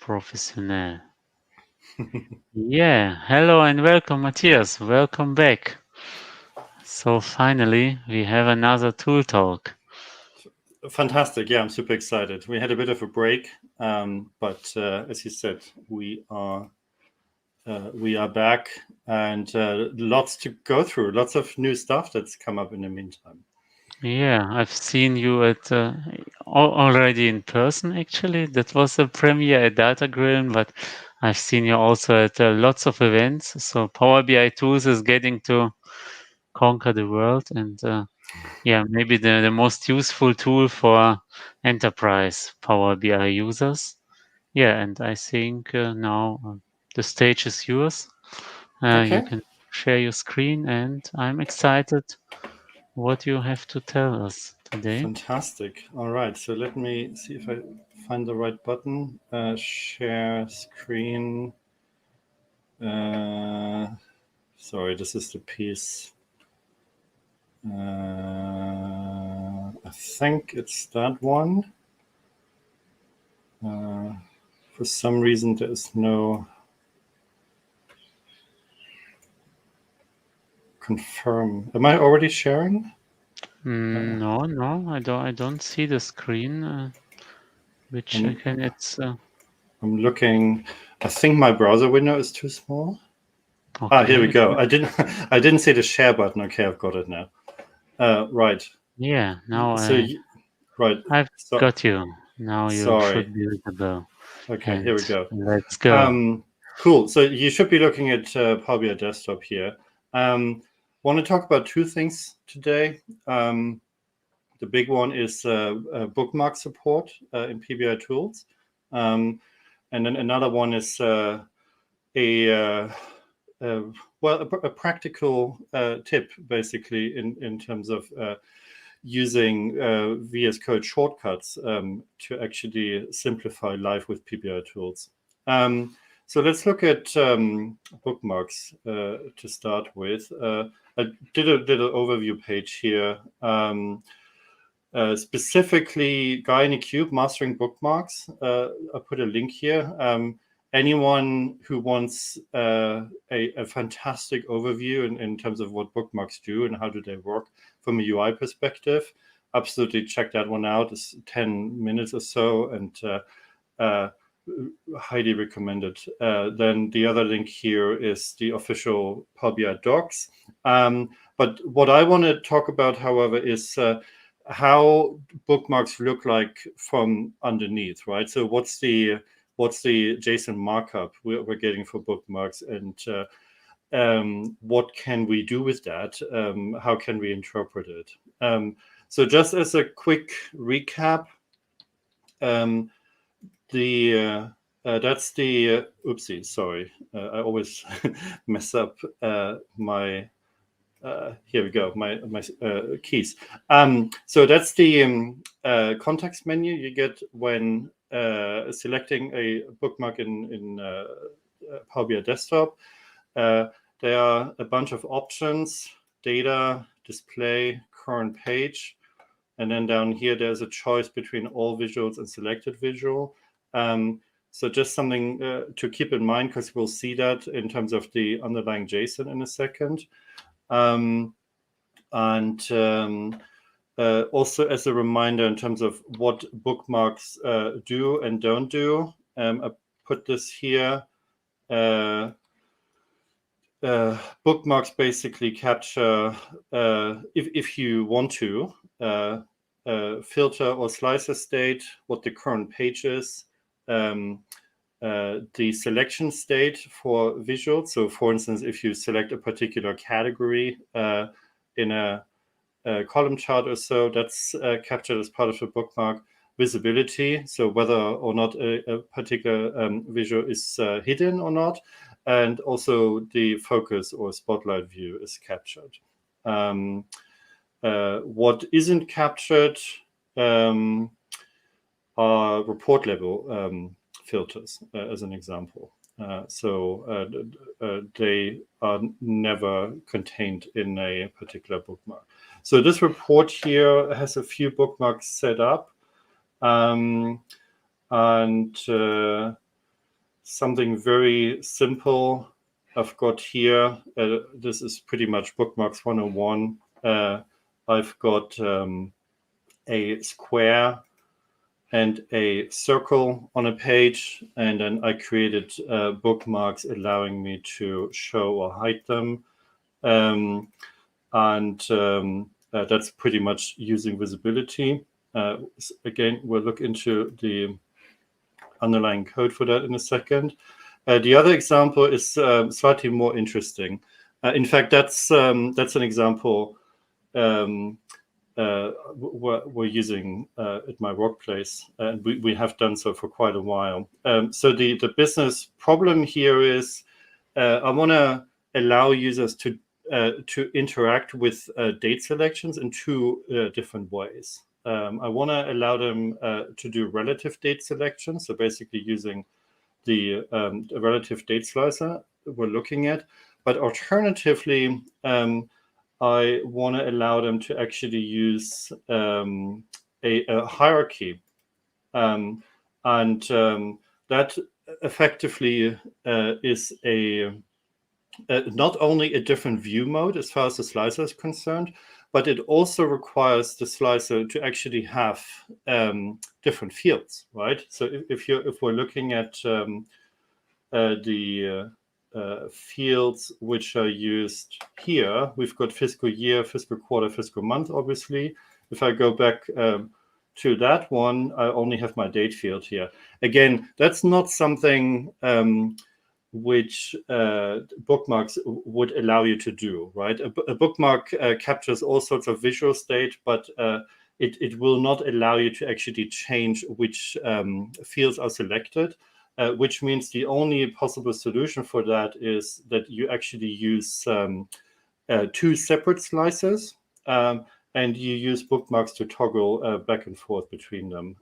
Professional. Yeah, hello and welcome, Matthias. Welcome back. So finally, we have another tool talk. Fantastic. Yeah, I'm super excited. We had a bit of a break, but as you said, we are back and lots to go through. Lots of new stuff that's come up in the meantime. Yeah, I've seen you at already in person. Actually, that was a premiere at Datagrill, but I've seen you also at lots of events. So Power BI Tools is getting to conquer the world, and yeah, maybe the most useful tool for enterprise Power BI users. Yeah, and I think now the stage is yours. You Okay. can share your screen, and I'm excited what you have to tell us today. Fantastic. All right. So let me see if I find the right button. Share screen. Sorry, this is the piece. I think it's that one. For some reason, there is no confirm. Am I already sharing? No, I don't see the screen. Which I I'm, can. It's I'm looking. I think my browser window is too small. Here we okay. go. I didn't see the share button. Okay, I've got it now. Right. Yeah, now So right. I've So got you. Now you sorry. should be visible. Okay, And here we go. let's go. Cool. So you should be looking at Power BI Desktop here. Want to talk about two things today. The big one is bookmark support in pbi-tools. And then another one is a practical tip, basically, in terms of using VS Code shortcuts to actually simplify life with pbi-tools. So let's look at bookmarks to start with. I did a little overview page here. Specifically, Guy in a Cube, Mastering Bookmarks. I put a link here. Anyone who wants a fantastic overview in terms of what bookmarks do and how do they work from a UI perspective, absolutely check that one out. It's 10 minutes or so, and highly recommended. Then the other link here is the official Power BI docs. But what I want to talk about, however, is how bookmarks look like from underneath, right? So what's the JSON markup we're getting for bookmarks, and what can we do with that? How can we interpret it? So just as a quick recap, that's the oopsie, sorry, I always mess up my here we go, my keys. So that's the context menu you get when selecting a bookmark in Power BI Desktop. There are a bunch of options: data, display, current page, and then down here there's a choice between all visuals and selected visual. So just something to keep in mind, because we'll see that in terms of the underlying JSON in a second. Also as a reminder in terms of what bookmarks do and don't do, I put this here. Bookmarks basically capture, if you want to, filter or slice a state, what the current page is, the selection state for visuals. So for instance, if you select a particular category in a column chart or so, that's captured as part of the bookmark. Visibility, so whether or not a particular visual is hidden or not, and also the focus or spotlight view is captured. What isn't captured are report level filters, as an example. So they are never contained in a particular bookmark. So this report here has a few bookmarks set up. And something very simple. I've got here, this is pretty much Bookmarks 101. I've got a square and a circle on a page, and then I created bookmarks allowing me to show or hide them. That's pretty much using visibility. Again, we'll look into the underlying code for that in a second. The other example is slightly more interesting. In fact, that's an example we're using at my workplace, and we have done so for quite a while. So the business problem here is I want to allow users to interact with date selections in two different ways. I want to allow them to do relative date selection, so basically using the relative date slicer we're looking at, but alternatively, I want to allow them to actually use a hierarchy. That effectively is not only a different view mode as far as the slicer is concerned, but it also requires the slicer to actually have different fields, right? So if we're looking at the fields which are used here, we've got fiscal year, fiscal quarter, fiscal month, obviously. If I go back to that one, I only have my date field here. Again, that's not something which bookmarks would allow you to do, right? A bookmark captures all sorts of visual state, but it will not allow you to actually change which fields are selected, which means the only possible solution for that is that you actually use two separate slices, and you use bookmarks to toggle back and forth between them.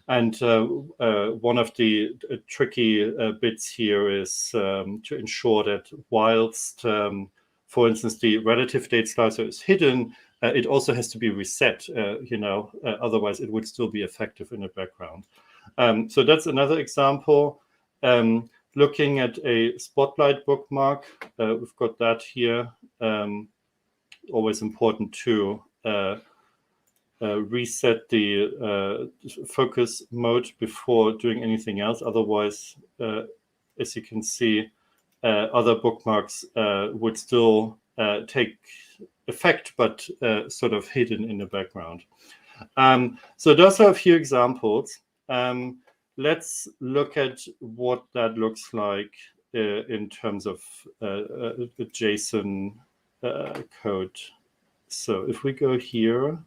One of the tricky bits here is to ensure that whilst, for instance, the relative date slicer is hidden, it also has to be reset, otherwise it would still be effective in the background. So that's another example. Looking at a spotlight bookmark, we've got that here. Always important to reset the focus mode before doing anything else. Otherwise, as you can see, other bookmarks would still take effect, but sort of hidden in the background. So those are a few examples. Let's look at what that looks like in terms of the Json code. So if we go here,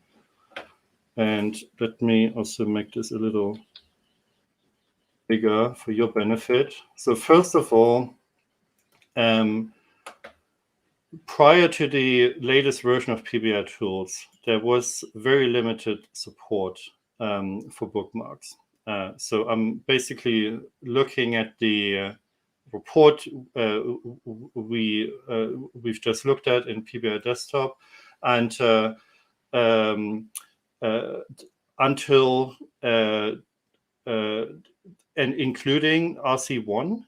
and let me also make this a little bigger for your benefit. So first of all, prior to the latest version of pbi-tools, there was very limited support for bookmarks. So I'm basically looking at the report we've just looked at in PBI Desktop, and until and including RC1,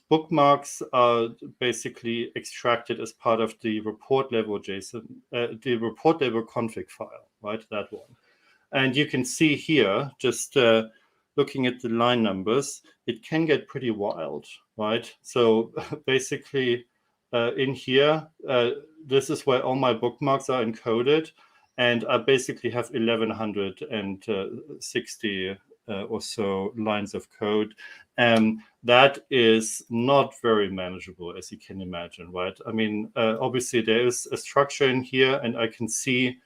bookmarks are basically extracted as part of the report level JSON, the report level config file, right? That one. And you can see here, just looking at the line numbers, it can get pretty wild, right? So basically in here, this is where all my bookmarks are encoded, and I basically have 1160 or so lines of code. That is not very manageable, as you can imagine, right? I mean, obviously there is a structure in here, and I can see,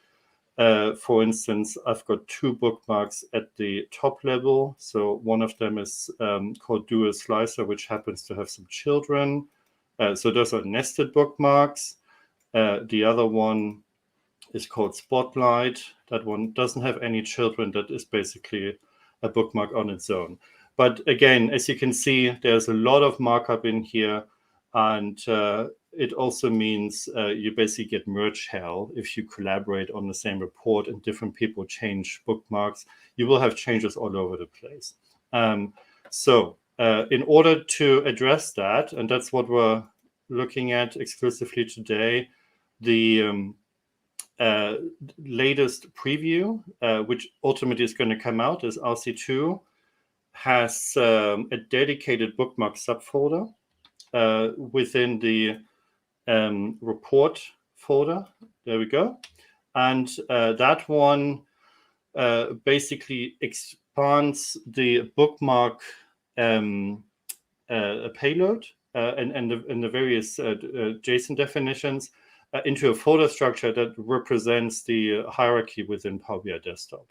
for instance, I've got two bookmarks at the top level. So one of them is called Dual Slicer, which happens to have some children. So those are nested bookmarks. The other one is called Spotlight. That one doesn't have any children. That is basically a bookmark on its own. But again, as you can see, there's a lot of markup in here, and it also means you basically get merge hell if you collaborate on the same report and different people change bookmarks. You will have changes all over the place. So in order to address that, and that's what we're looking at exclusively today, the latest preview, which ultimately is going to come out as RC2, has a dedicated bookmark subfolder within the report folder. There we go. And that one basically expands the bookmark payload and the various JSON definitions into a folder structure that represents the hierarchy within Power BI Desktop.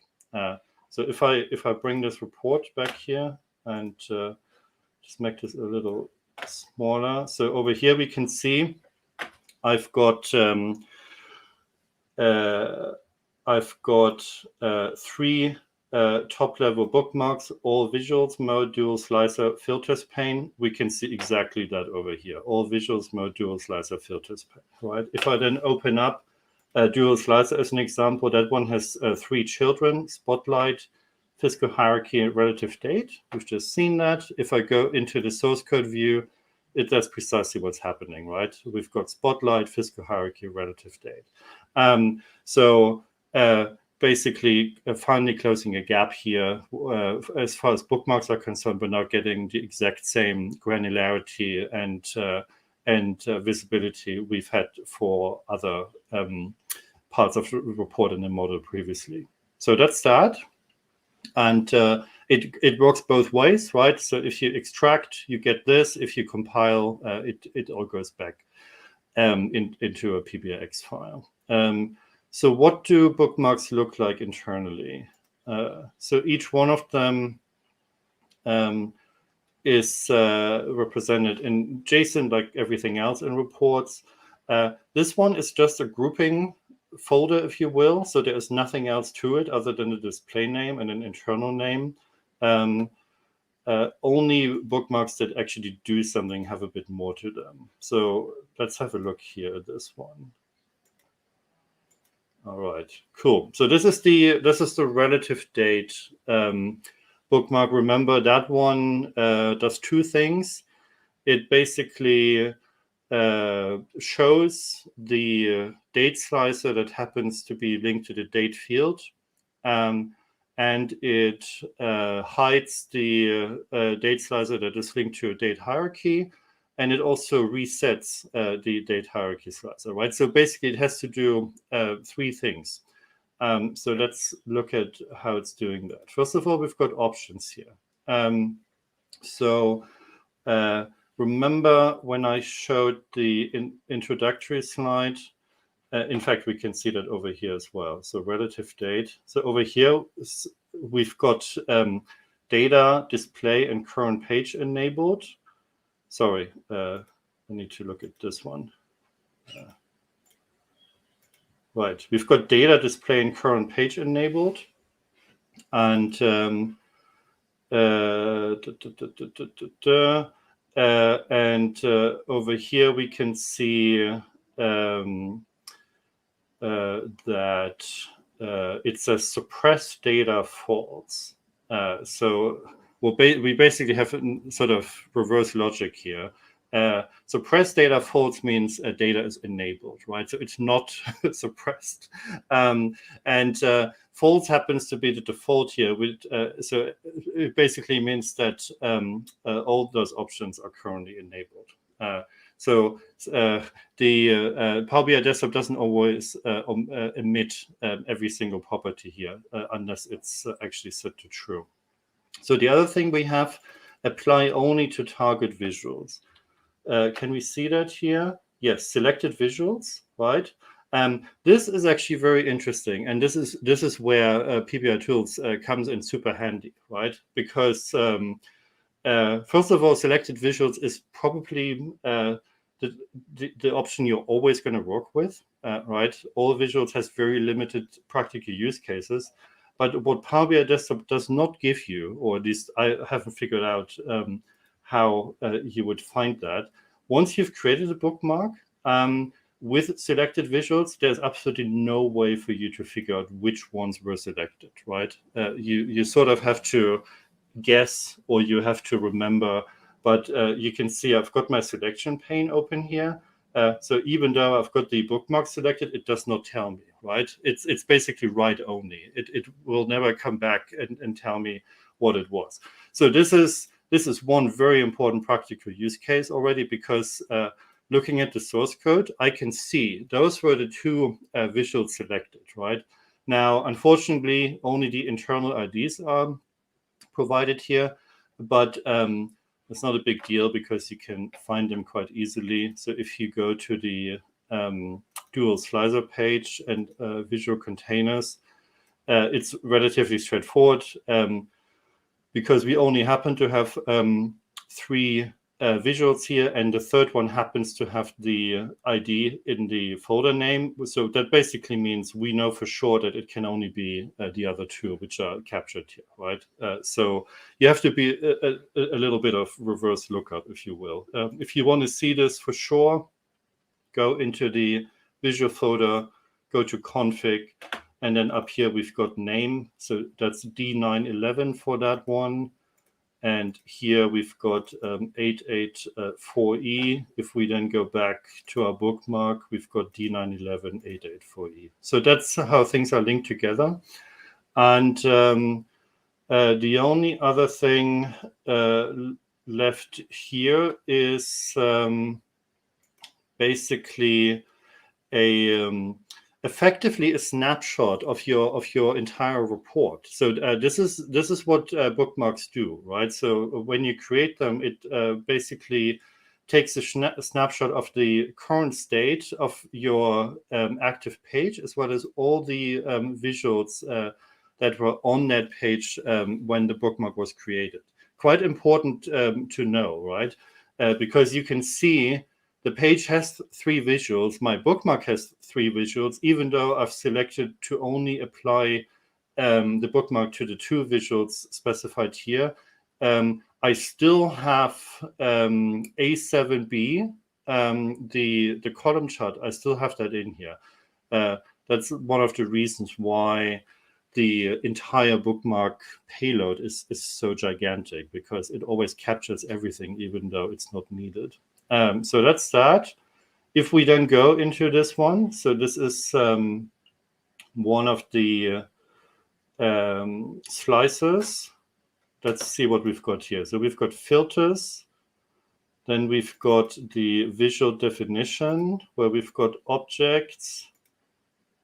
So if I bring this report back here and just make this a little smaller. So over here we can see I've got 3 top-level bookmarks, all visuals, mode, dual slicer, filters pane. We can see exactly that over here. All visuals, mode, dual slicer, filters pane, right? If I then open up dual slicer as an example, that one has 3 children, spotlight, fiscal hierarchy, and relative date. We've just seen that. If I go into the source code view, that's precisely what's happening, right? We've got spotlight, fiscal hierarchy, relative date. Basically finally closing a gap here as far as bookmarks are concerned, but not getting the exact same granularity and visibility we've had for other parts of the report in the model previously. So that's that. And it works both ways, right? So if you extract, you get this. If you compile, it all goes back into a PBIX file. So what do bookmarks look like internally? So each one of them is represented in JSON like everything else in reports. This one is just a grouping folder, if you will. So there is nothing else to it other than the display name and an internal name. Only bookmarks that actually do something have a bit more to them. So let's have a look here at this one. All right, cool. So this is the relative date bookmark. Remember that one does 2 things. It basically shows the date slicer that happens to be linked to the date field, and it hides the date slicer that is linked to a date hierarchy. And it also resets the date hierarchy slicer, right? So basically it has to do 3 things. So let's look at how it's doing that. First of all, we've got options here. Remember when I showed the introductory slide? In fact, we can see that over here as well. So relative date. So over here, we've got data, display, and current page enabled. Sorry, I need to look at this one. Right, we've got data, display, and current page enabled. And over here we can see that it says suppress data false. So we basically have a sort of reverse logic here. Suppress data false means data is enabled, right? So it's not suppressed. False happens to be the default here. So it basically means that all those options are currently enabled. So the Power BI Desktop doesn't always emit every single property here unless it's actually set to true. So the other thing we have, apply only to target visuals. Can we see that here? Yes, selected visuals, right? This is actually very interesting, and this is where pbi-tools comes in super handy, right? Because first of all, selected visuals is probably the option you're always going to work with, right? All visuals has very limited practical use cases. But what Power BI Desktop does not give you, or at least I haven't figured out how you would find that. Once you've created a bookmark with selected visuals, there's absolutely no way for you to figure out which ones were selected, right? You sort of have to guess or you have to remember. But you can see I've got my selection pane open here. So even though I've got the bookmark selected, it does not tell me, right? It's basically write only. It will never come back and tell me what it was. So this is one very important practical use case already, because looking at the source code, I can see those were the two visuals selected, right? Now, unfortunately, only the internal IDs are provided here, but it's not a big deal because you can find them quite easily. So if you go to the dual slicer page and visual containers, it's relatively straightforward because we only happen to have three visuals here, and the third one happens to have the ID in the folder name. So that basically means we know for sure that it can only be the other two which are captured here, right? So you have to be a little bit of reverse lookup, if you will. If you want to see this for sure, go into the visual folder, go to config, and then up here we've got name. So that's D911 for that one. And here we've got 884E. If we then go back to our bookmark, we've got D911 884E. So that's how things are linked together. And the only other thing left here is basically effectively a snapshot of your entire report. So this is what bookmarks do, right? So when you create them, it basically takes a snapshot of the current state of your active page, as well as all the visuals that were on that page when the bookmark was created. Quite important to know, right? Because you can see the page has three visuals. My bookmark has three visuals, even though I've selected to only apply the bookmark to the two visuals specified here. I still have A7B, the column chart. I still have that in here. That's one of the reasons why the entire bookmark payload is so gigantic, because it always captures everything, even though it's not needed. So that's that. If we then go into this one, so this is one of the slicers. Let's see what we've got here. So we've got filters. Then we've got the visual definition, where we've got objects,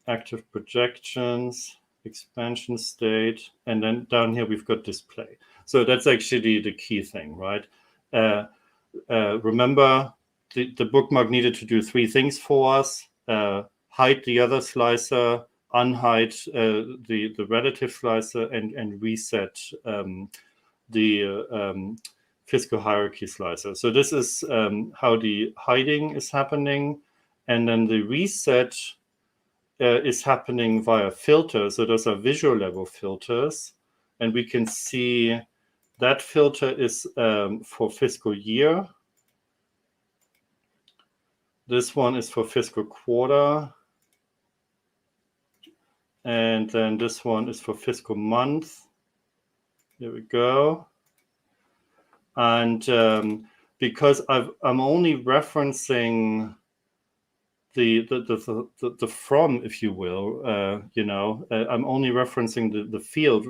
active projections, expansion state, and then down here we've got display. So that's actually the key thing, right? Remember, the bookmark needed to do three things for us: hide the other slicer, unhide the relative slicer, and reset the Fiscal hierarchy slicer. So this is how the hiding is happening, and then the reset is happening via filters. So those are visual level filters, and we can see that filter is for fiscal year. This one is for fiscal quarter. And then this one is for fiscal month. There we go. And because I'm only referencing the from, if you will, I'm only referencing the field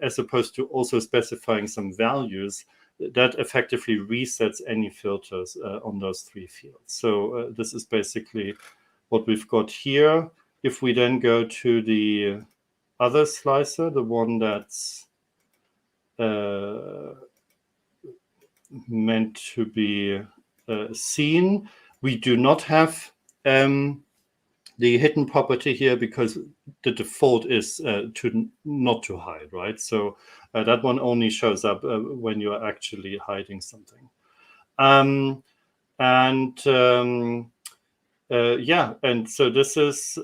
as opposed to also specifying some values that effectively resets any filters on those three fields. So this is basically what we've got here. If we then go to the other slicer, the one that's meant to be seen, we do not have the hidden property here, because the default is not to hide, right? So that one only shows up when you're actually hiding something. And so this is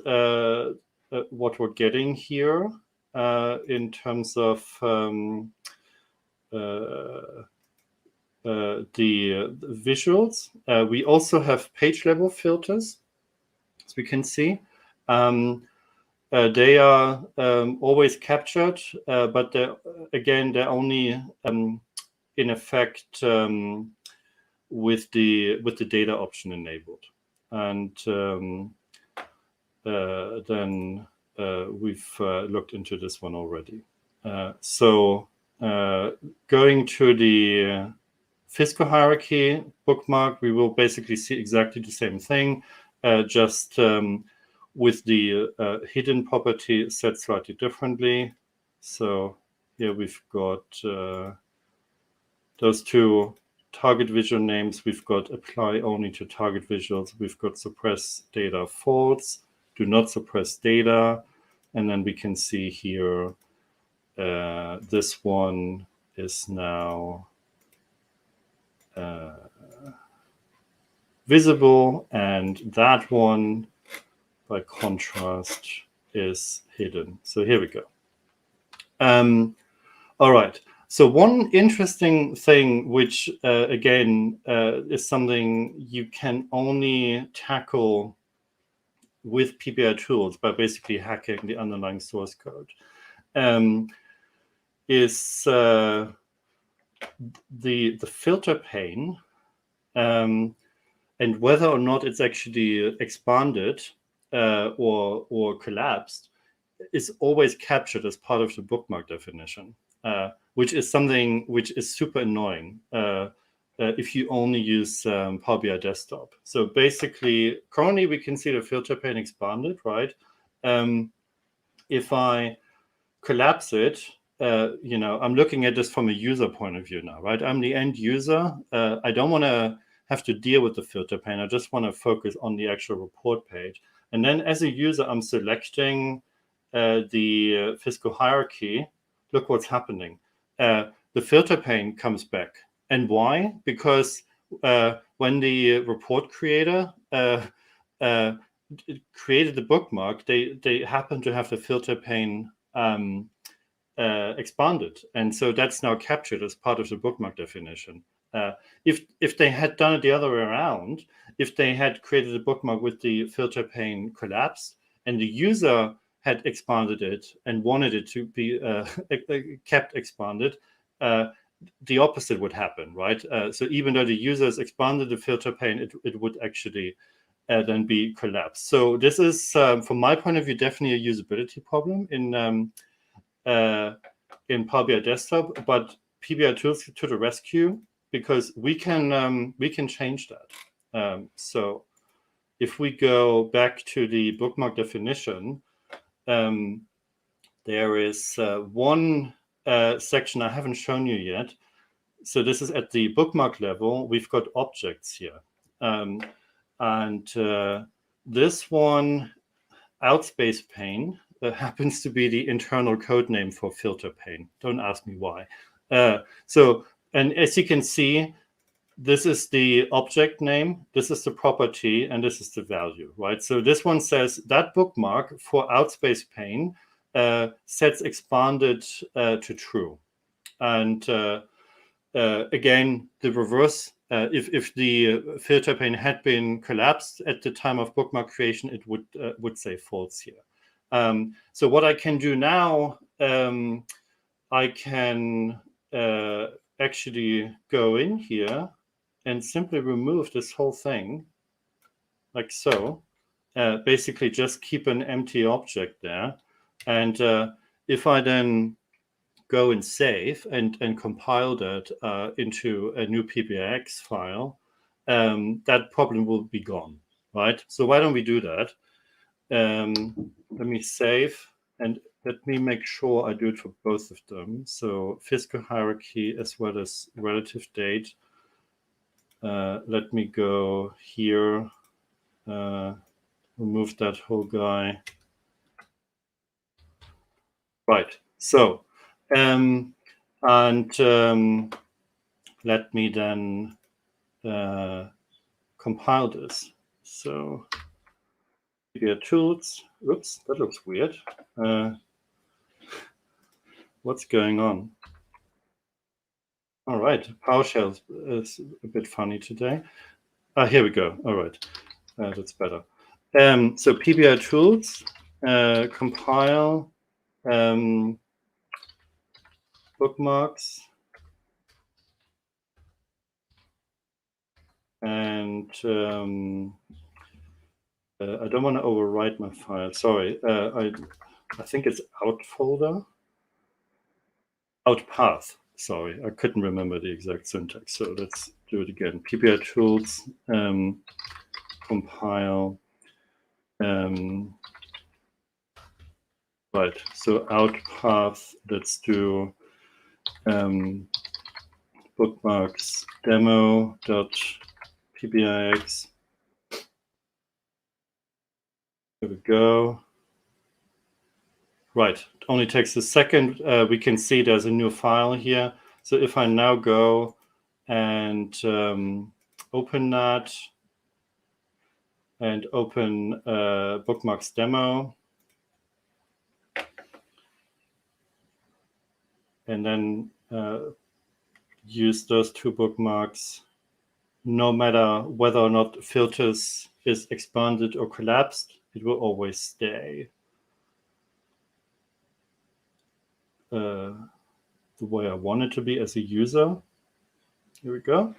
what we're getting here in terms of the visuals. We also have page level filters, as we can see. they are always captured, but they're only in effect with the data option enabled, and then we've looked into this one already. So going to the Fiscal hierarchy bookmark, we will basically see exactly the same thing, just with the hidden property set slightly differently. So here we've got those two target visual names. We've got apply only to target visuals. We've got suppress data false, do not suppress data. And then we can see here, this one is now visible, and that one, by contrast, is hidden. So here we go. All right. So one interesting thing, which again is something you can only tackle with pbi-tools by basically hacking the underlying source code, is the filter pane, and whether or not it's actually expanded or collapsed is always captured as part of the bookmark definition, which is something which is super annoying if you only use Power BI Desktop. So basically, currently we can see the filter pane expanded, right? If I collapse it, I'm looking at this from a user point of view now, right? I'm the end user. I don't want to have to deal with the filter pane. I just want to focus on the actual report page. And then as a user, I'm selecting the fiscal hierarchy. Look what's happening. The filter pane comes back. And why? Because when the report creator created the bookmark, they happen to have the filter pane expanded, and so that's now captured as part of the bookmark definition. If they had done it the other way around, if they had created a bookmark with the filter pane collapsed and the user had expanded it and wanted it to be kept expanded, the opposite would happen, right? So even though the users expanded the filter pane, it would actually then be collapsed. So this is, from my point of view, definitely a usability problem in Power BI Desktop, but pbi-tools to the rescue, because we can change that. So if we go back to the bookmark definition, there is one section I haven't shown you yet. So this is at the bookmark level. We've got objects here. And this one, outspace pane, happens to be the internal code name for filter pane. Don't ask me why. And as you can see, this is the object name, this is the property, and this is the value, right? So this one says that bookmark for outspace pane sets expanded to true. And again, the reverse, if the filter pane had been collapsed at the time of bookmark creation, it would say false here. So what I can do now, I can actually go in here and simply remove this whole thing, like so. Basically just keep an empty object there. And if I then go and save and compile that into a new PBIX file, that problem will be gone, right? So why don't we do that? Let me save, and let me make sure I do it for both of them. So fiscal hierarchy as well as relative date. Let me go here, remove that whole guy. Right, so, and let me then compile this. So pbi-tools, oops, that looks weird. What's going on? All right, PowerShell is a bit funny today. Here we go. All right, that's better. So pbi-tools, compile bookmarks, and I don't want to overwrite my file. Sorry, I think it's out folder, out path. Sorry, I couldn't remember the exact syntax. So let's do it again. pbi-tools, compile. Right, so out path, let's do bookmarks demo.pbix. There we go. Right, it only takes a second. We can see there's a new file here. So if I now go and open that and open bookmarks demo, and then use those two bookmarks, no matter whether or not filters is expanded or collapsed, it will always stay the way I want it to be as a user. Here we go.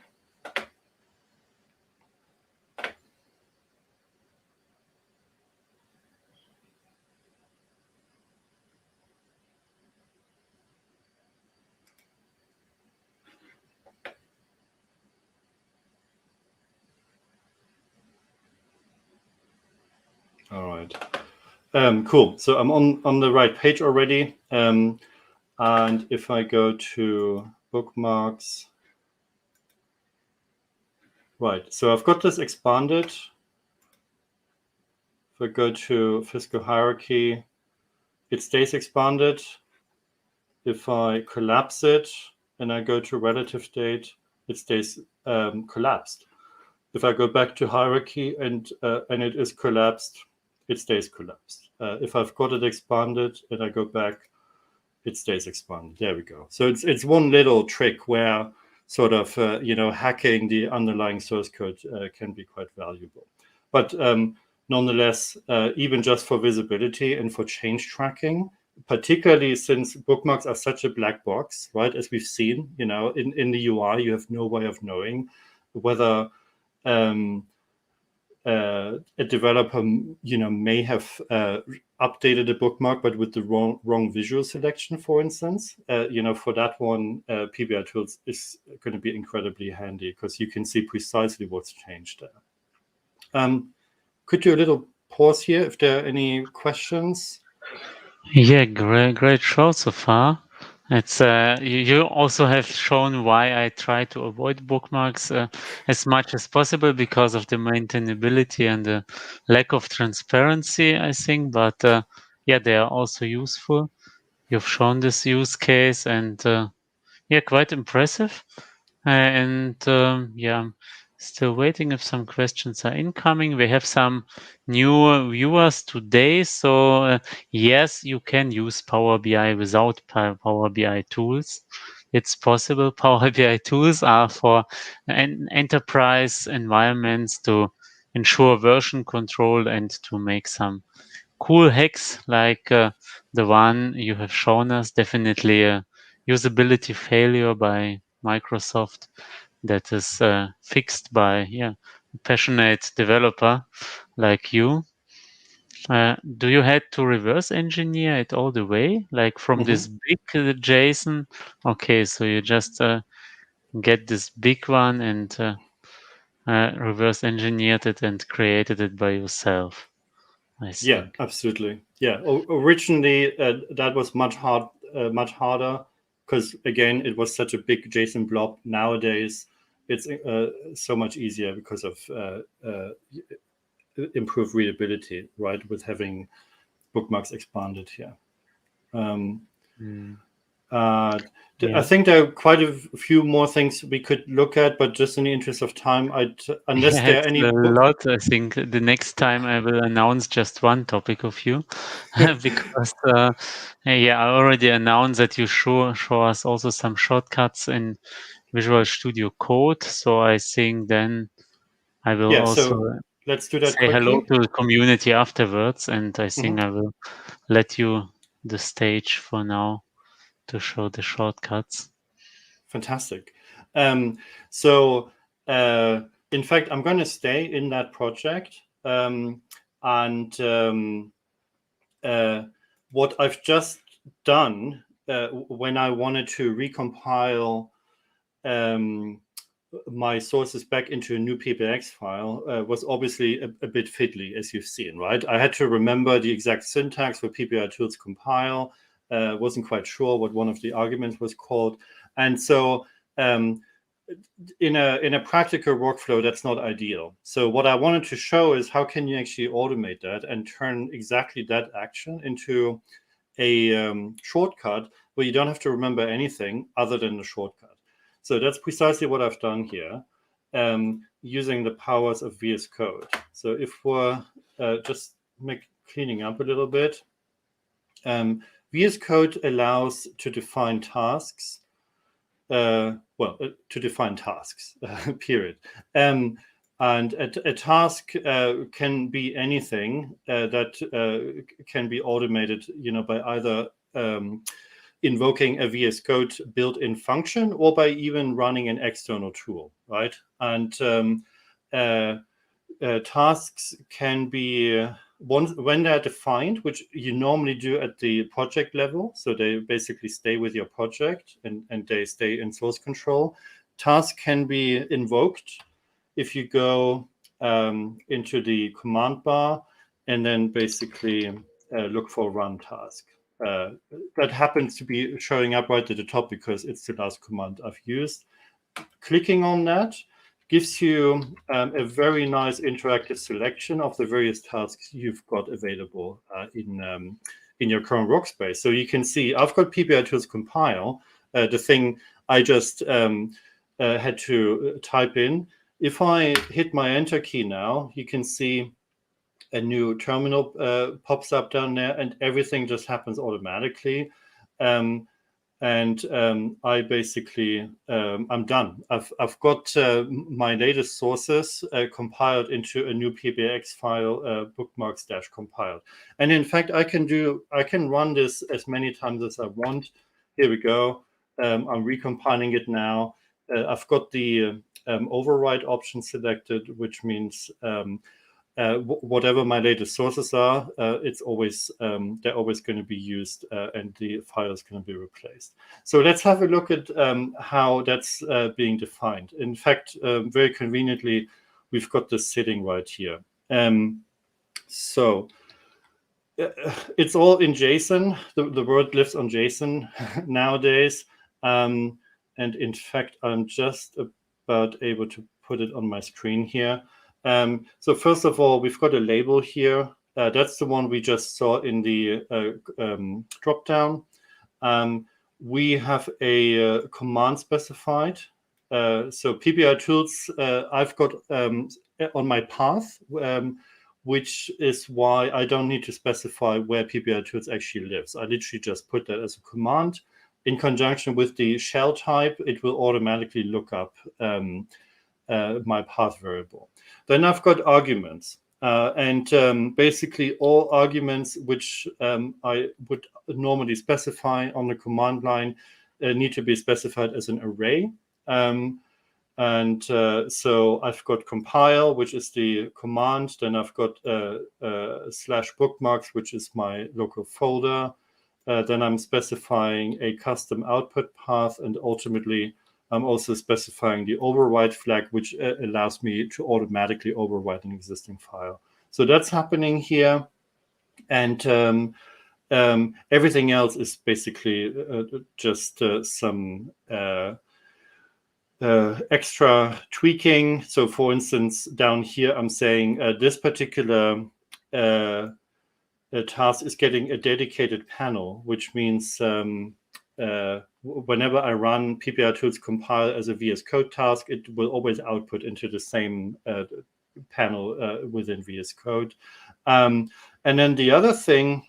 All right. Cool. So I'm on the right page already. And if I go to bookmarks, right. So I've got this expanded. If I go to Fiscal hierarchy, it stays expanded. If I collapse it and I go to relative date, it stays collapsed. If I go back to hierarchy and it is collapsed, it stays collapsed. If I've got it expanded and I go back, it stays expanded. There we go. So it's one little trick where sort of hacking the underlying source code can be quite valuable. But nonetheless, even just for visibility and for change tracking, particularly since bookmarks are such a black box, right? As we've seen, in the UI, you have no way of knowing whether a developer, may have updated a bookmark, but with the wrong visual selection, for instance. For that one, pbi-tools is going to be incredibly handy because you can see precisely what's changed there. Could do a little pause here if there are any questions? Yeah, great show so far. It's you also have shown why I try to avoid bookmarks as much as possible because of the maintainability and the lack of transparency, I think. But yeah, they are also useful. You've shown this use case, and yeah, quite impressive. And yeah, I'm still waiting if some questions are incoming. We have some new viewers today. So yes, you can use Power BI without Power BI tools. It's possible. Power BI tools are for enterprise environments to ensure version control and to make some cool hacks like the one you have shown us. Definitely a usability failure by Microsoft that is fixed by a passionate developer like you. Do you had to reverse engineer it all the way, like from this big JSON? Okay, so you just get this big one and reverse engineered it and created it by yourself. I think. Yeah, absolutely. Yeah, originally that was much harder because again it was such a big JSON blob. Nowadays it's so much easier because of improved readability, right? With having bookmarks expanded here. I think there are quite a few more things we could look at, but just in the interest of time, unless there are any a lot. I think the next time I will announce just one topic of you, because I already announced that you show us also some shortcuts in Visual Studio Code. So I think then I will also. let's do that say hello quickly. to the community afterwards, and I think Mhm. I will let you the stage for now to show the shortcuts. Fantastic. So, in fact, I'm going to stay in that project. And what I've just done when I wanted to recompile my sources back into a new PBX file was obviously a bit fiddly, as you've seen, right? I had to remember the exact syntax for pbi-tools compile. Wasn't quite sure what one of the arguments was called. And so in a practical workflow, that's not ideal. So what I wanted to show is how can you actually automate that and turn exactly that action into a shortcut where you don't have to remember anything other than the shortcut. So that's precisely what I've done here, using the powers of VS Code. So if we're just cleaning up a little bit, VS Code allows to define tasks. To define tasks, period. And a task can be anything that can be automated, by either invoking a VS Code built-in function or by even running an external tool, right? And tasks can be when they're defined, which you normally do at the project level. So they basically stay with your project and they stay in source control. Tasks can be invoked if you go into the command bar and then basically look for run task. That happens to be showing up right at the top because it's the last command I've used. Clicking on that gives you a very nice interactive selection of the various tasks you've got available in your current workspace. So you can see I've got pbi-tools compile, the thing I just had to type in. If I hit my enter key now, you can see a new terminal pops up down there, and everything just happens automatically. I basically I'm done. I've got my latest sources compiled into a new PBX file, bookmarks compiled. And in fact, I can run this as many times as I want. Here we go. I'm recompiling it now. I've got the override option selected, which means whatever my latest sources are, it's always they're always going to be used, and the file is going to be replaced. So let's have a look at how that's being defined. In fact, very conveniently, we've got this sitting right here. So it's all in JSON. The world lives on JSON nowadays, and in fact, I'm just about able to put it on my screen here. So first of all, we've got a label here. That's the one we just saw in the dropdown. We have a command specified. So pbi-tools I've got on my path, which is why I don't need to specify where pbi-tools actually lives. I literally just put that as a command. In conjunction with the shell type, it will automatically look up my path variable. Then I've got arguments. Basically all arguments which I would normally specify on the command line need to be specified as an array. So I've got compile, which is the command. Then I've got /bookmarks, which is my local folder. Then I'm specifying a custom output path, and ultimately I'm also specifying the override flag, which allows me to automatically overwrite an existing file. So that's happening here. And everything else is basically just some extra tweaking. So for instance, down here, I'm saying this particular task is getting a dedicated panel, which means whenever I run pbi-tools compile as a VS Code task, it will always output into the same panel within VS Code. And then the other thing,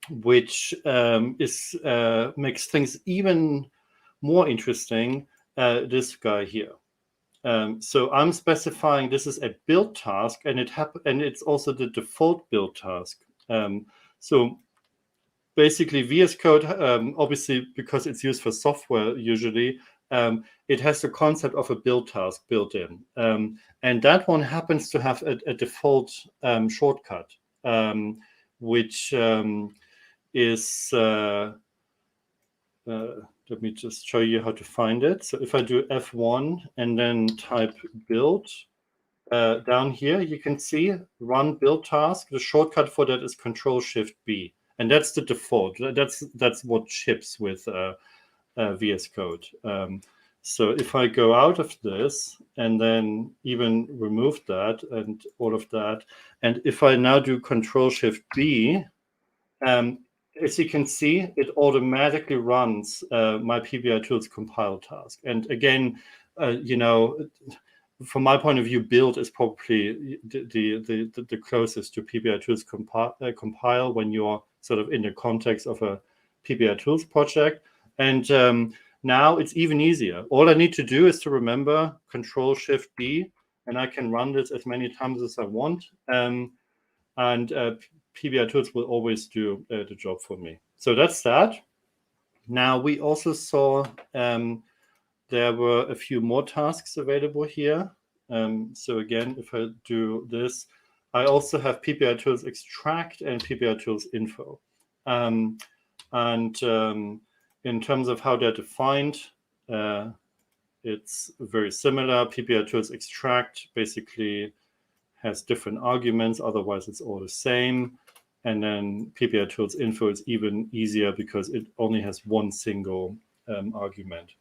which makes things even more interesting, this guy here. So I'm specifying this is a build task, and it's also the default build task. So basically, VS Code, obviously, because it's used for software usually, it has the concept of a build task built in. And that one happens to have a default shortcut, which is, let me just show you how to find it. So if I do F1 and then type build, down here, you can see run build task. The shortcut for that is Control-Shift-B. And that's the default. That's what ships with VS Code. So if I go out of this and then even remove that and all of that, and if I now do Control-Shift-B, as you can see, it automatically runs my pbi-tools compile task. And again, from my point of view, build is probably the closest to pbi-tools compile when you're sort of in the context of a pbi-tools project. And now it's even easier. All I need to do is to remember Control-Shift-B, and I can run this as many times as I want. And pbi-tools will always do the job for me. So that's that. Now, we also saw there were a few more tasks available here. So again, if I do this, I also have pbi-tools extract and pbi-tools info. In terms of how they're defined, it's very similar. pbi-tools extract basically has different arguments, otherwise it's all the same. And then pbi-tools info is even easier because it only has one single argument.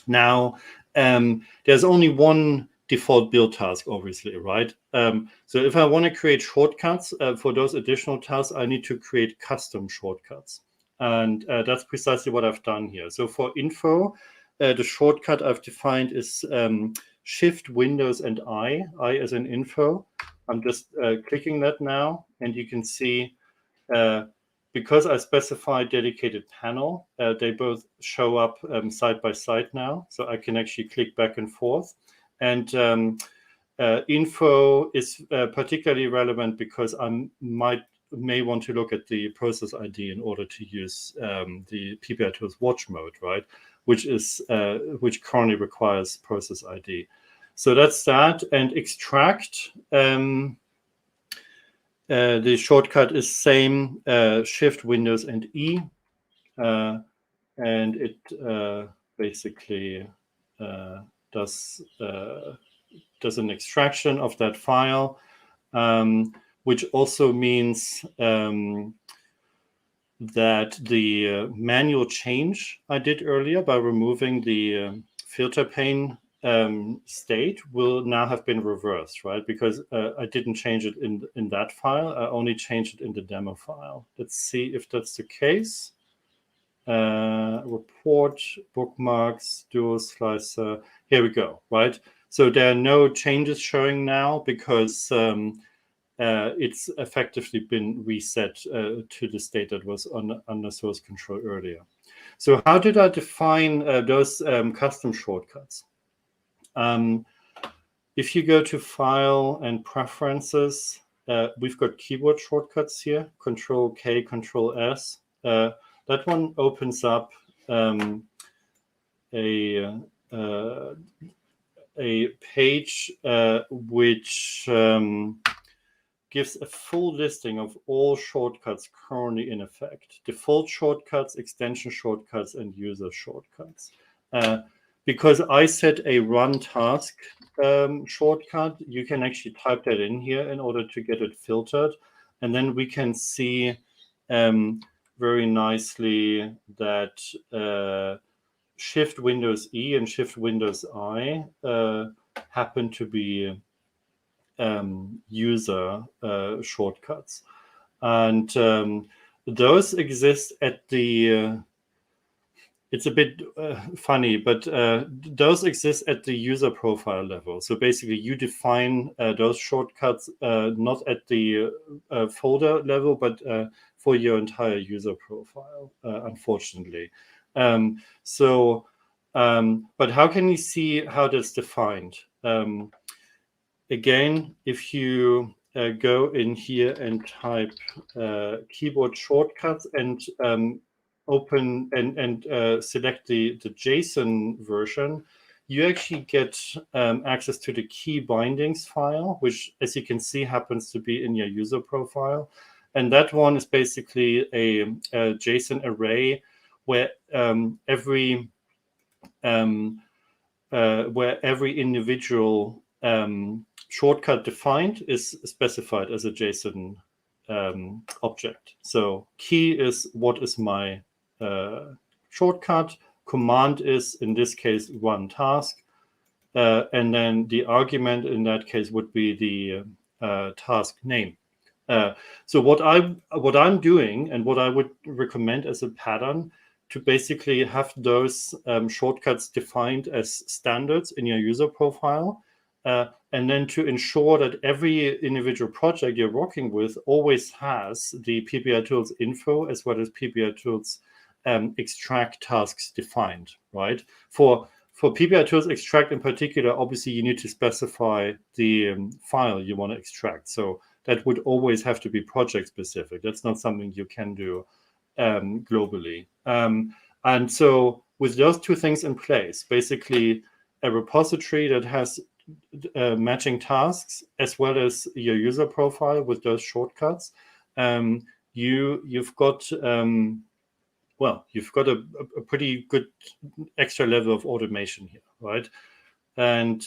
Now, there's only one default build task, obviously, right? So if I want to create shortcuts for those additional tasks, I need to create custom shortcuts. And that's precisely what I've done here. So for info, the shortcut I've defined is Shift, Windows, and I as in info. I'm just clicking that now, and you can see because I specified dedicated panel, they both show up side by side now. So I can actually click back and forth. And info is particularly relevant because I may want to look at the process ID in order to use the pbi-tools watch mode, right? Which currently requires process ID. So that's that. And extract, the shortcut is same, Shift, Windows, and E. And it basically does an extraction of that file, which also means that the manual change I did earlier by removing the filter pane state will now have been reversed, right? Because I didn't change it in that file. I only changed it in the demo file. Let's see if that's the case. Report, bookmarks, dual slicer. Here we go, right? So there are no changes showing now because it's effectively been reset to the state that was under source control earlier. So how did I define those custom shortcuts? If you go to File and Preferences, we've got keyboard shortcuts here, Control-K, Control-S. That one opens up a page which gives a full listing of all shortcuts currently in effect. Default shortcuts, extension shortcuts, and user shortcuts. Because I set a run task shortcut, you can actually type that in here in order to get it filtered. And then we can see very nicely that Shift Windows E and Shift Windows I happen to be user shortcuts. And those exist at the it's a bit funny, but those exist at the user profile level. So basically, you define those shortcuts not at the folder level, but for your entire user profile, unfortunately. So But how can you see how that's defined? Again, if you go in here and type keyboard shortcuts and open and select the JSON version, you actually get access to the key bindings file, which, as you can see, happens to be in your user profile. And that one is basically a JSON array where every individual shortcut defined is specified as a JSON object. So key is what is my shortcut, command is, in this case, one task, and then the argument in that case would be the task name. So what I'm doing and what I would recommend as a pattern to basically have those shortcuts defined as standards in your user profile, and then to ensure that every individual project you're working with always has the pbi-tools info as well as pbi-tools extract tasks defined, right? For pbi-tools extract in particular, obviously you need to specify the file you want to extract. So that would always have to be project specific. That's not something you can do globally. And so with those two things in place, basically a repository that has matching tasks as well as your user profile with those shortcuts, you've got you've got a pretty good extra level of automation here, right? And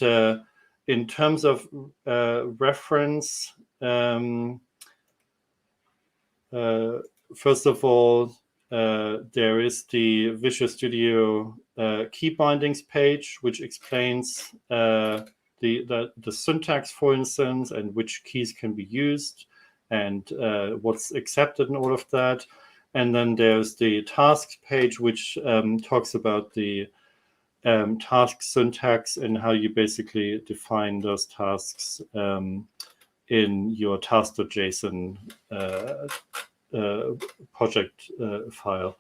in terms of reference, first of all, there is the Visual Studio key bindings page, which explains the syntax, for instance, and which keys can be used and what's accepted and all of that. And then there's the tasks page, which talks about the task syntax and how you basically define those tasks in your task.json project file.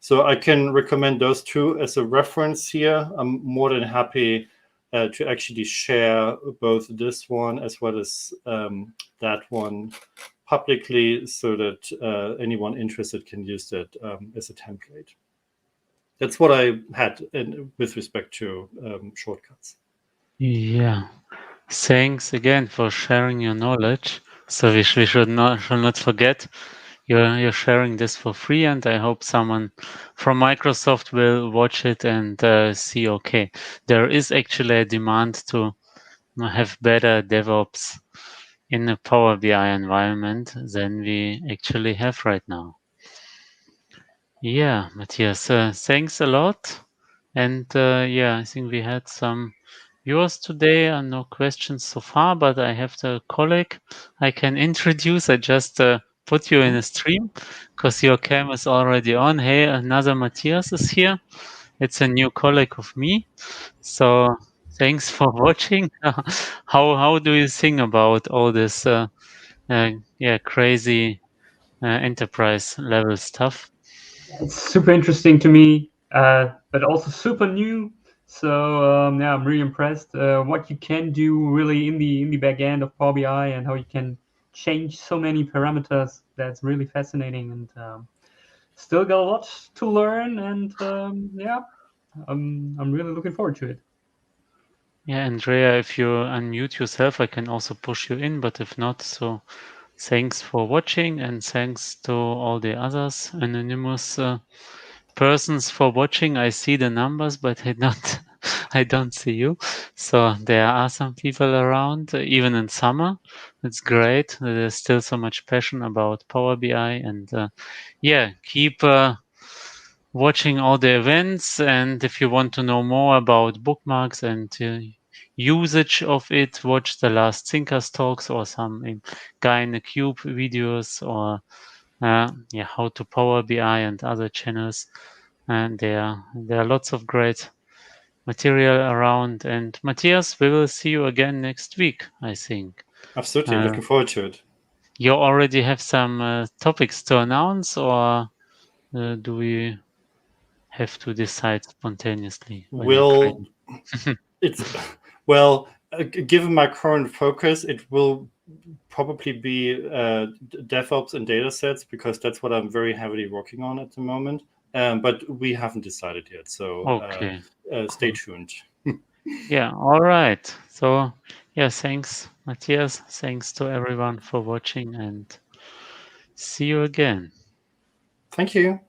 So I can recommend those two as a reference here. I'm more than happy to actually share both this one as well as that one publicly so that anyone interested can use that as a template. That's what I had with respect to shortcuts. Yeah. Thanks again for sharing your knowledge. So we should not forget you're sharing this for free, and I hope someone from Microsoft will watch it and see. Okay, there is actually a demand to have better DevOps in a Power BI environment than we actually have right now. Yeah, Matthias, thanks a lot. And yeah, I think we had some viewers today. No questions so far, but I have the colleague I can introduce. I just put you in a stream because your cam is already on. Hey, another Matthias is here. It's a new colleague of me. So thanks for watching. How do you think about all this yeah, crazy enterprise level stuff? It's super interesting to me, but also super new. So yeah, I'm really impressed what you can do really in the back end of Power BI and how you can change so many parameters. That's really fascinating, and still got a lot to learn. And yeah, I'm really looking forward to it. Yeah, Andrea, if you unmute yourself, I can also push you in, but if not, so thanks for watching and thanks to all the others anonymous persons for watching. I see the numbers, but I don't see you. So there are some people around, even in summer. It's great. There's still so much passion about Power BI, and yeah, keep watching all the events. And if you want to know more about bookmarks and usage of it, watch the last Thinkers talks or some guy in the cube videos or yeah, how to Power BI and other channels. And there are lots of great material around. And Matthias, we will see you again next week, I think. Absolutely, looking forward to it. You already have some topics to announce, or do we have to decide spontaneously when you Will create. it's well, given my current focus, it will probably be DevOps and data sets, because that's what I'm very heavily working on at the moment. But we haven't decided yet, so Okay. stay Cool. tuned. Yeah, all right. So, yeah, thanks, Matthias. Thanks to everyone for watching, and see you again. Thank you.